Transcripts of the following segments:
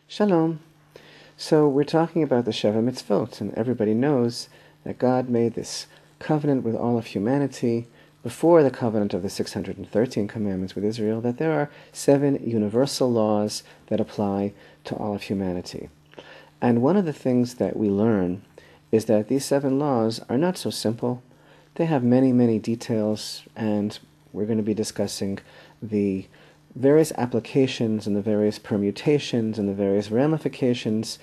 Shalom. So we're talking about the Sheva mitzvot, and everybody knows that God made this covenant with all of humanity before the covenant of the 613 commandments with Israel, that there are 7 universal laws that apply to all of humanity. And one of the things that we learn is that these 7 laws are not so simple. They have many, many details, and we're going to be discussing the various applications and the various permutations and the various ramifications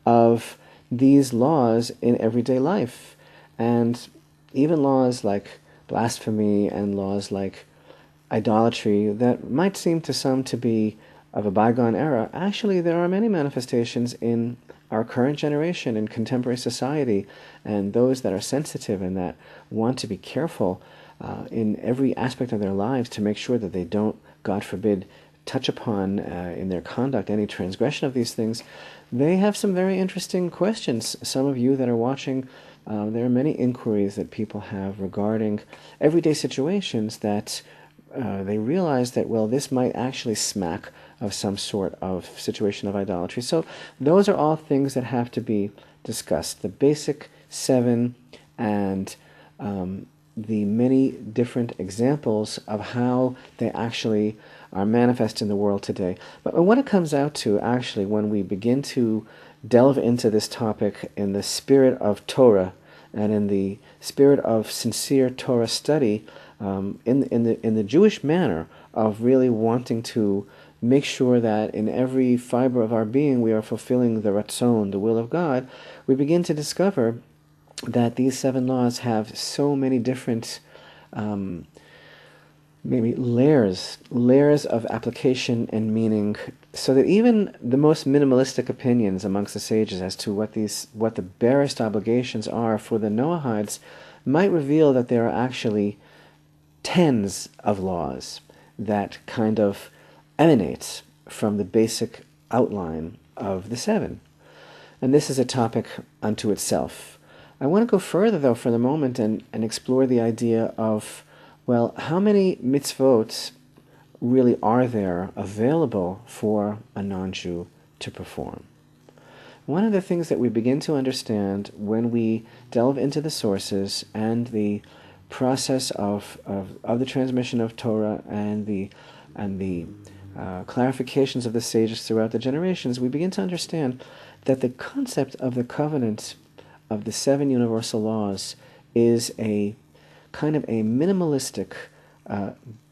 of these laws in everyday life. And even laws like blasphemy and laws like idolatry that might seem to some to be of a bygone era, actually there are many manifestations in our current generation, in contemporary society, and those that are sensitive and that want to be careful in every aspect of their lives to make sure that they don't, God forbid, touch upon in their conduct any transgression of these things. They have some very interesting questions. Some of you that are watching, there are many inquiries that people have regarding everyday situations that they realize that, well, this might actually smack of some sort of situation of idolatry. So those are all things that have to be discussed. The basic 7 and the many different examples of how they actually are manifest in the world today. But what it comes out to, actually, when we begin to delve into this topic in the spirit of Torah and in the spirit of sincere Torah study, in the Jewish manner of really wanting to make sure that in every fiber of our being we are fulfilling the ratzon, the will of God, we begin to discover that these 7 laws have so many different maybe layers of application and meaning, so that even the most minimalistic opinions amongst the sages as to what the barest obligations are for the Noahides might reveal that there are actually tens of laws that kind of emanate from the basic outline of the 7. And this is a topic unto itself. I want to go further, though, for the moment and explore the idea of, well, how many mitzvot really are there available for a non-Jew to perform? One of the things that we begin to understand when we delve into the sources and the process of the transmission of Torah and the clarifications of the sages throughout the generations, we begin to understand that the concept of the covenant of the 7 universal laws is a kind of a minimalistic,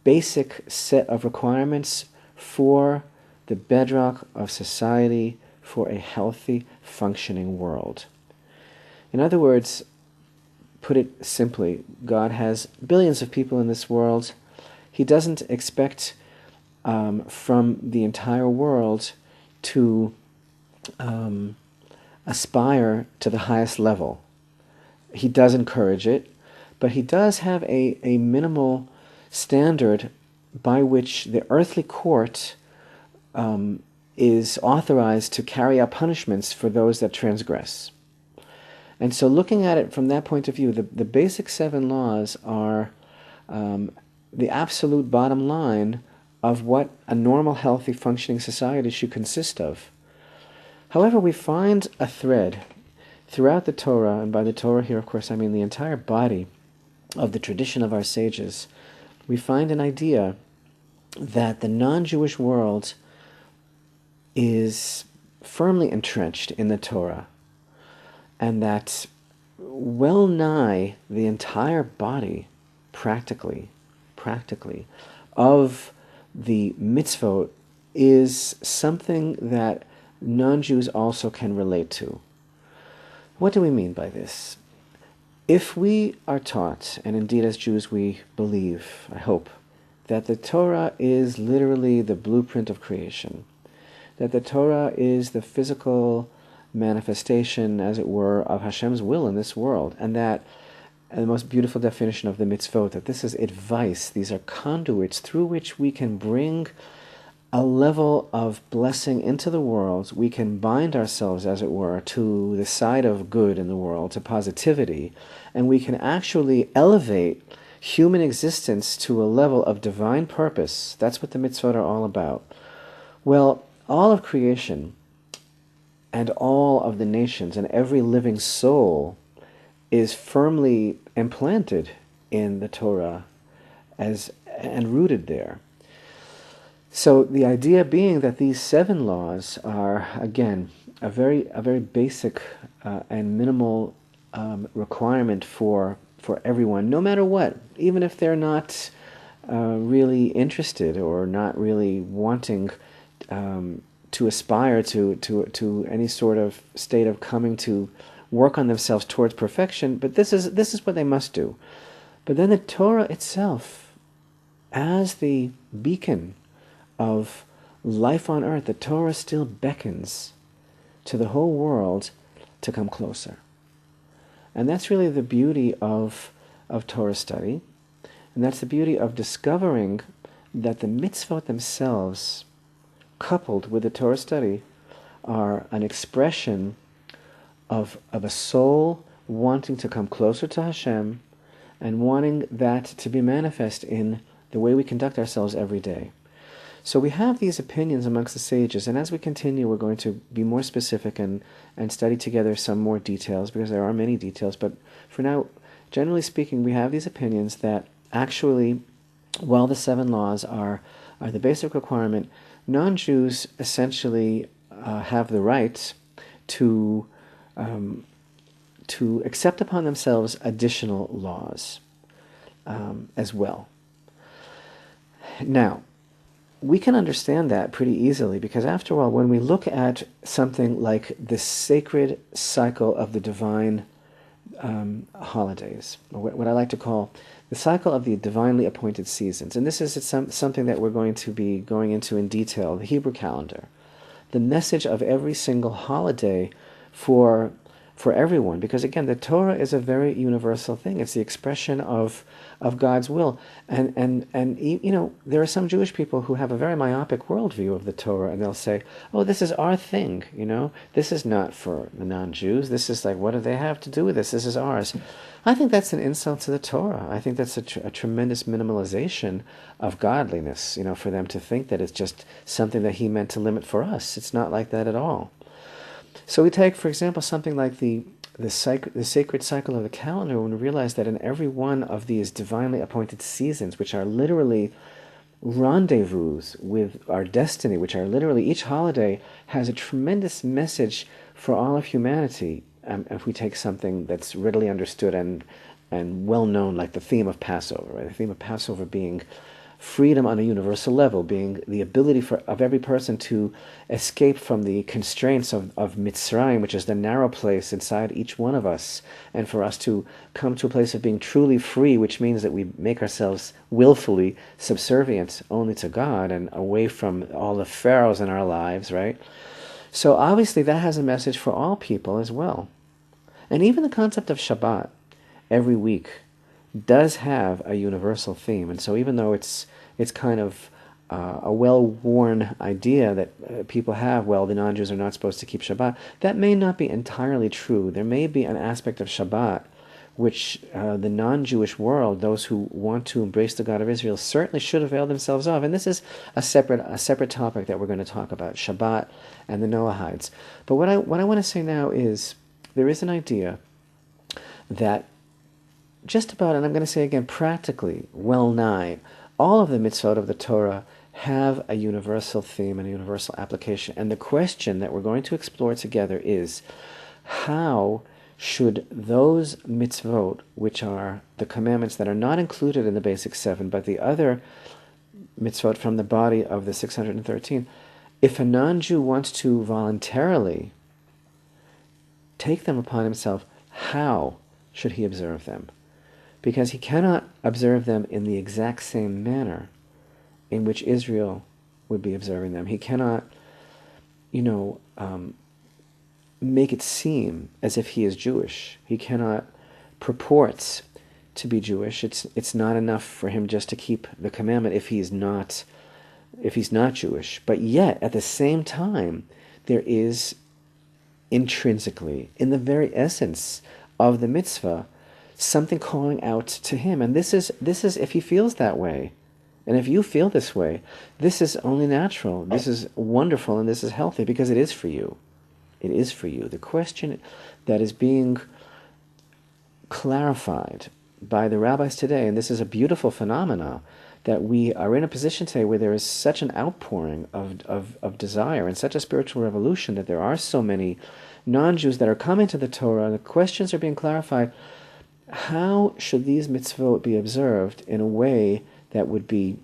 basic set of requirements for the bedrock of society, for a healthy, functioning world. In other words, put it simply, God has billions of people in this world. He doesn't expect from the entire world to aspire to the highest level. He does encourage it, but he does have a minimal standard by which the earthly court is authorized to carry out punishments for those that transgress. And so looking at it from that point of view, the basic 7 laws are the absolute bottom line of what a normal, healthy, functioning society should consist of. However, we find a thread throughout the Torah, and by the Torah here, of course, I mean the entire body of the tradition of our sages. We find an idea that the non-Jewish world is firmly entrenched in the Torah, and that well nigh the entire body, practically, of the mitzvot is something that non-Jews also can relate to. What do we mean by this? If we are taught, and indeed as Jews we believe, I hope, that the Torah is literally the blueprint of creation, that the Torah is the physical manifestation, as it were, of Hashem's will in this world, and that, and the most beautiful definition of the mitzvot, that this is advice, these are conduits through which we can bring a level of blessing into the world. We can bind ourselves, as it were, to the side of good in the world, to positivity, and we can actually elevate human existence to a level of divine purpose. That's what the mitzvot are all about. Well, all of creation and all of the nations and every living soul is firmly implanted in the Torah and rooted there. So the idea being that these 7 laws are, again, a very basic and minimal requirement for everyone, no matter what, even if they're not really interested or not really wanting to aspire to any sort of state of coming to work on themselves towards perfection. But this is what they must do. But then the Torah itself, as the beacon of life on earth, the Torah still beckons to the whole world to come closer. And that's really the beauty of Torah study. And that's the beauty of discovering that the mitzvot themselves, coupled with the Torah study, are an expression of a soul wanting to come closer to Hashem and wanting that to be manifest in the way we conduct ourselves every day. So we have these opinions amongst the sages, and as we continue, we're going to be more specific and study together some more details, because there are many details. But for now, generally speaking, we have these opinions that actually, while the 7 laws are the basic requirement, non-Jews essentially have the right to accept upon themselves additional laws as well. Now, we can understand that pretty easily, because after all, when we look at something like the sacred cycle of the divine holidays, or what I like to call the cycle of the divinely appointed seasons, and this is something that we're going to be going into in detail, the Hebrew calendar, the message of every single holiday for everyone, because again, the Torah is a very universal thing. It's the expression of God's will, and you know, there are some Jewish people who have a very myopic worldview of the Torah, and they'll say, "Oh, this is our thing, you know. This is not for the non-Jews. This is like, what do they have to do with this? This is ours." I think that's an insult to the Torah. I think that's a tremendous minimalization of godliness, you know, for them to think that it's just something that He meant to limit for us. It's not like that at all. So we take, for example, something like the sacred cycle of the calendar, when we realize that in every one of these divinely appointed seasons, which are literally rendezvous with our destiny, which are literally, each holiday has a tremendous message for all of humanity. If we take something that's readily understood and well known, like the theme of Passover, right? The theme of Passover being freedom on a universal level, being the ability of every person to escape from the constraints of Mitzrayim, which is the narrow place inside each one of us, and for us to come to a place of being truly free, which means that we make ourselves willfully subservient only to God and away from all the pharaohs in our lives, right? So obviously that has a message for all people as well. And even the concept of Shabbat every week does have a universal theme. And so even though it's kind of a well-worn idea that people have, well, the non-Jews are not supposed to keep Shabbat, that may not be entirely true. There may be an aspect of Shabbat which the non-Jewish world, those who want to embrace the God of Israel, certainly should avail themselves of. And this is a separate topic that we're going to talk about, Shabbat and the Noahides. But what I want to say now is, there is an idea that just about, and I'm going to say again, practically, well nigh, all of the mitzvot of the Torah have a universal theme and a universal application. And the question that we're going to explore together is, how should those mitzvot, which are the commandments that are not included in the basic 7, but the other mitzvot from the body of the 613, if a non-Jew wants to voluntarily take them upon himself, how should he observe them? Because he cannot observe them in the exact same manner in which Israel would be observing them. He cannot, make it seem as if he is Jewish. He cannot purport to be Jewish. It's not enough for him just to keep the commandment if he's not Jewish. But yet, at the same time, there is intrinsically, in the very essence of the mitzvah, something calling out to him. And this is if he feels that way, and if you feel this way, this is only natural, this is wonderful, and this is healthy, because it is for you. it is for you. The question that is being clarified by the rabbis today, and this is a beautiful phenomena, that we are in a position today where there is such an outpouring of desire and such a spiritual revolution that there are so many non-Jews that are coming to the Torah. The questions are being clarified. How should these mitzvot be observed in a way that would be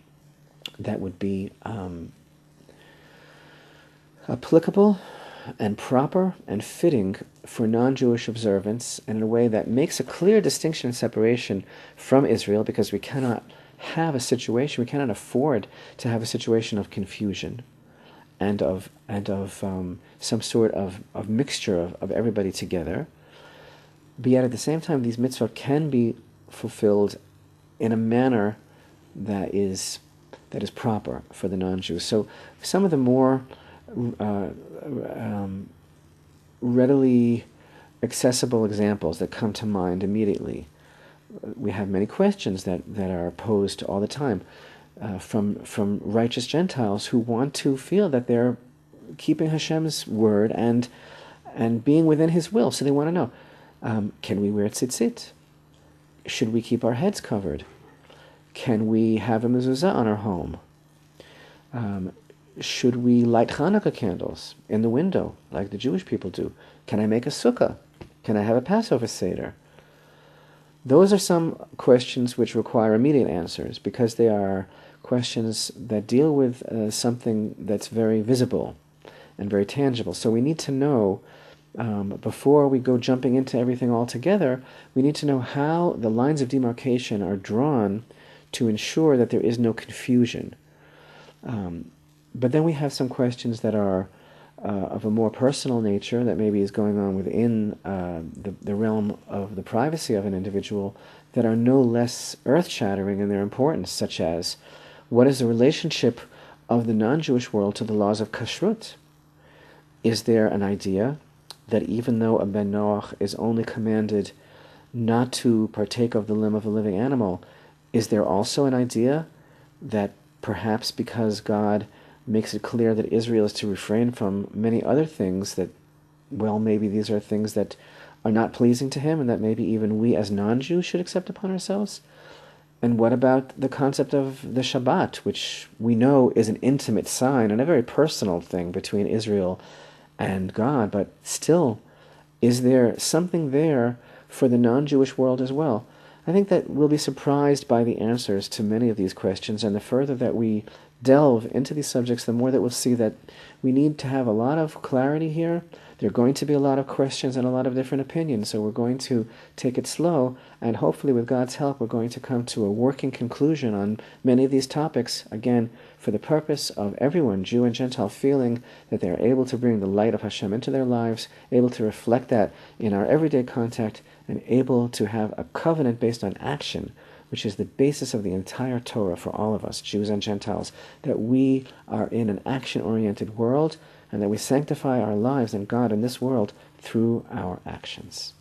applicable and proper and fitting for non-Jewish observance, and in a way that makes a clear distinction and separation from Israel, because we cannot have a situation, we cannot afford to have a situation of confusion and of some sort of mixture of everybody together. But yet at the same time, these mitzvot can be fulfilled in a manner that is proper for the non-Jews. So some of the more readily accessible examples that come to mind immediately. We have many questions that are posed all the time from righteous Gentiles who want to feel that they're keeping Hashem's word and being within His will. So they want to know, can we wear tzitzit? Should we keep our heads covered? Can we have a mezuzah on our home? Should we light Hanukkah candles in the window like the Jewish people do? Can I make a sukkah? Can I have a Passover Seder? Those are some questions which require immediate answers, because they are questions that deal with something that's very visible and very tangible. So we need to know, before we go jumping into everything altogether, we need to know how the lines of demarcation are drawn to ensure that there is no confusion. But then we have some questions that are of a more personal nature, that maybe is going on within the realm of the privacy of an individual, that are no less earth-shattering in their importance, such as, what is the relationship of the non-Jewish world to the laws of kashrut? Is there an idea that even though a ben Noach is only commanded not to partake of the limb of a living animal, is there also an idea that perhaps because God makes it clear that Israel is to refrain from many other things, that, well, maybe these are things that are not pleasing to Him, and that maybe even we as non-Jews should accept upon ourselves? And what about the concept of the Shabbat, which we know is an intimate sign and a very personal thing between Israel and God, but still, is there something there for the non-Jewish world as well? I think that we'll be surprised by the answers to many of these questions, and the further that we delve into these subjects, the more that we'll see that we need to have a lot of clarity here. There are going to be a lot of questions and a lot of different opinions, so we're going to take it slow, and hopefully with God's help we're going to come to a working conclusion on many of these topics, again, for the purpose of everyone, Jew and Gentile, feeling that they are able to bring the light of Hashem into their lives, able to reflect that in our everyday contact, and able to have a covenant based on action, which is the basis of the entire Torah for all of us, Jews and Gentiles, that we are in an action-oriented world, and that we sanctify our lives and God in this world through our actions.